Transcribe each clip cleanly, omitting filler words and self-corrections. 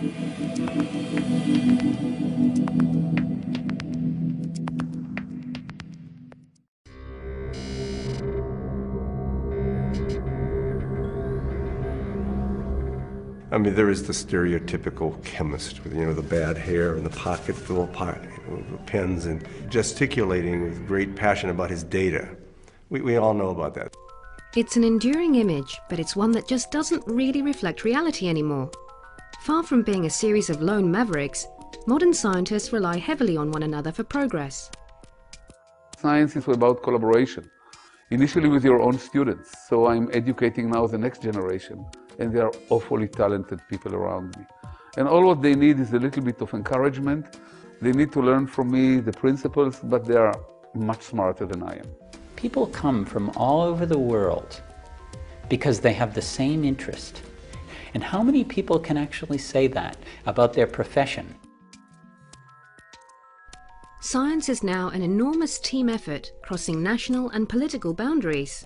I mean, there is the stereotypical chemist with, the bad hair and the pocket full of pens and gesticulating with great passion about his data. We all know about that. It's an enduring image, but it's one that just doesn't really reflect reality anymore. Far from being a series of lone mavericks, modern scientists rely heavily on one another for progress. Science is about collaboration, initially with your own students. So I'm educating now the next generation, and there are awfully talented people around me. And all what they need is a little bit of encouragement. They need to learn from me the principles, but they are much smarter than I am. People come from all over the world because they have the same interest. And how many people can actually say that about their profession? Science is now an enormous team effort crossing national and political boundaries.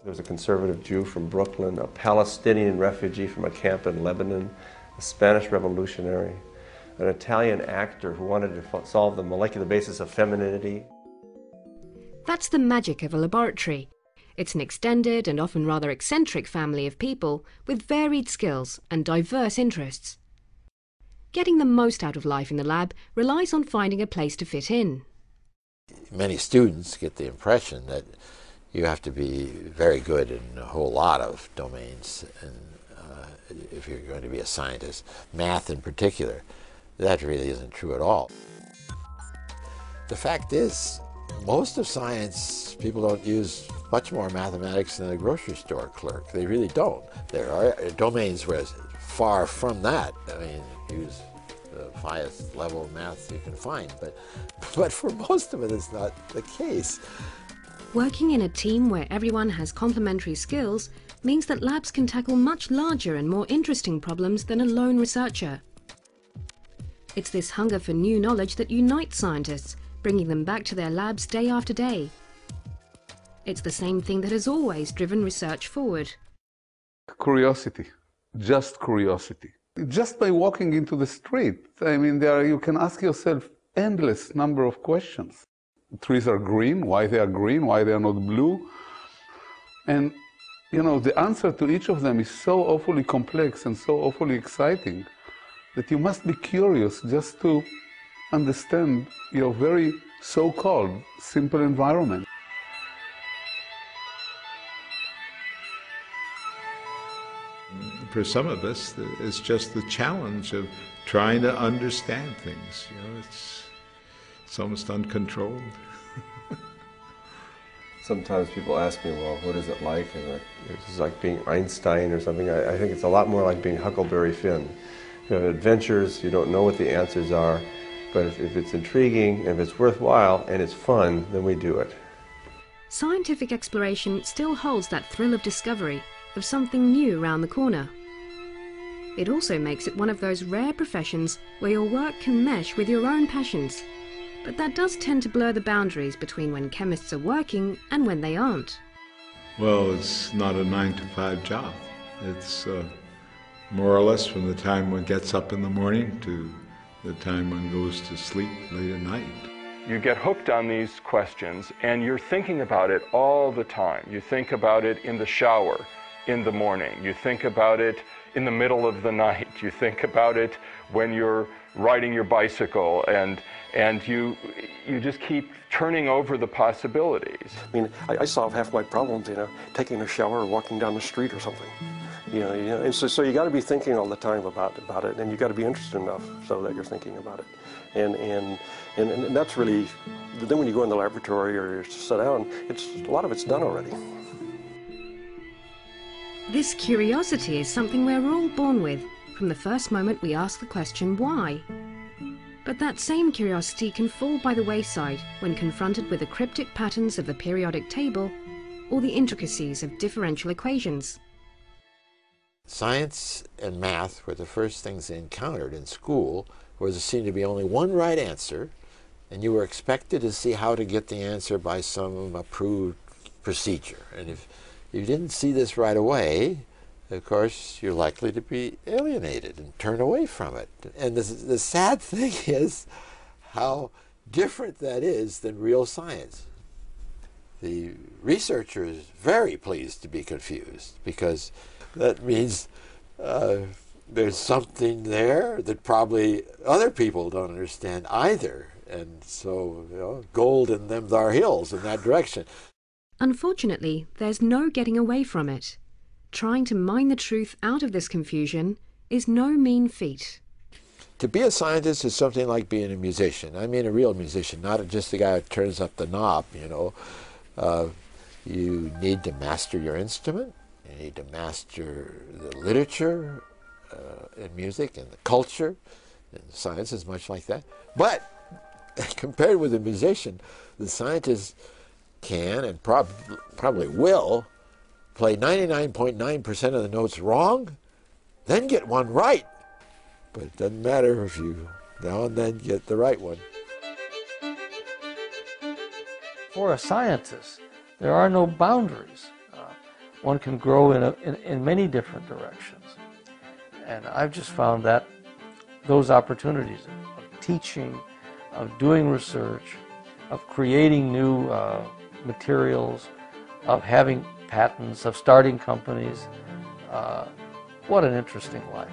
There's a conservative Jew from Brooklyn, a Palestinian refugee from a camp in Lebanon, a Spanish revolutionary, an Italian actor who wanted to solve the molecular basis of femininity. That's the magic of a laboratory. It's an extended and often rather eccentric family of people with varied skills and diverse interests. Getting the most out of life in the lab relies on finding a place to fit in. Many students get the impression that you have to be very good in a whole lot of domains, and if you're going to be a scientist, math in particular. That really isn't true at all. The fact is, most of science, people don't use much more mathematics than a grocery store clerk. They really don't. There are domains where it's far from that. I mean, use the highest level of math you can find, but for most of it, it's not the case. Working in a team where everyone has complementary skills means that labs can tackle much larger and more interesting problems than a lone researcher. It's this hunger for new knowledge that unites scientists, bringing them back to their labs day after day. It's the same thing that has always driven research forward. Curiosity, just curiosity. Just by walking into the street, I mean, you can ask yourself endless number of questions. Trees are green, why they are green, why they are not blue. And, the answer to each of them is so awfully complex and so awfully exciting that you must be curious just to understand your very so-called simple environment. For some of us, it's just the challenge of trying to understand things. It's almost uncontrolled. Sometimes people ask me, well, what is it like? And it's like being Einstein or something. I think it's a lot more like being Huckleberry Finn. You have adventures, you don't know what the answers are, but if it's intriguing, if it's worthwhile, and it's fun, then we do it. Scientific exploration still holds that thrill of discovery, of something new around the corner. It also makes it one of those rare professions where your work can mesh with your own passions. But that does tend to blur the boundaries between when chemists are working and when they aren't. Well, it's not a 9-to-5 job. It's more or less from the time one gets up in the morning to the time one goes to sleep late at night. You get hooked on these questions and you're thinking about it all the time. You think about it in the shower in the morning. You think about it in the middle of the night. You think about it when you're riding your bicycle, and you just keep turning over the possibilities. I mean, I solve half my problems, taking a shower or walking down the street or something. And so you got to be thinking all the time about it, and you got to be interested enough so that you're thinking about it. And that's really, then when you go in the laboratory or you sit down, a lot of it's done already. This curiosity is something we're all born with, from the first moment we ask the question, why? But that same curiosity can fall by the wayside when confronted with the cryptic patterns of the periodic table or the intricacies of differential equations. Science and math were the first things they encountered in school, where there seemed to be only one right answer, and you were expected to see how to get the answer by some approved procedure. And if you didn't see this right away, of course, you're likely to be alienated and turn away from it. And the sad thing is how different that is than real science. The researcher is very pleased to be confused, because that means there's something there that probably other people don't understand either. And so, you know, gold in them thar hills in that direction. Unfortunately, there's no getting away from it. Trying to mine the truth out of this confusion is no mean feat. To be a scientist is something like being a musician. I mean a real musician, not just the guy who turns up the knob, you know. You need to master your instrument. You need to master the literature in music and the culture. And science is much like that. But compared with a musician, the scientist can and probably will play 99.9% of the notes wrong, then get one right. But it doesn't matter if you now and then get the right one. For a scientist, there are no boundaries. One can grow in many different directions. And I've just found that those opportunities of teaching, of doing research, of creating new materials, of having patents, of starting companies, what an interesting life.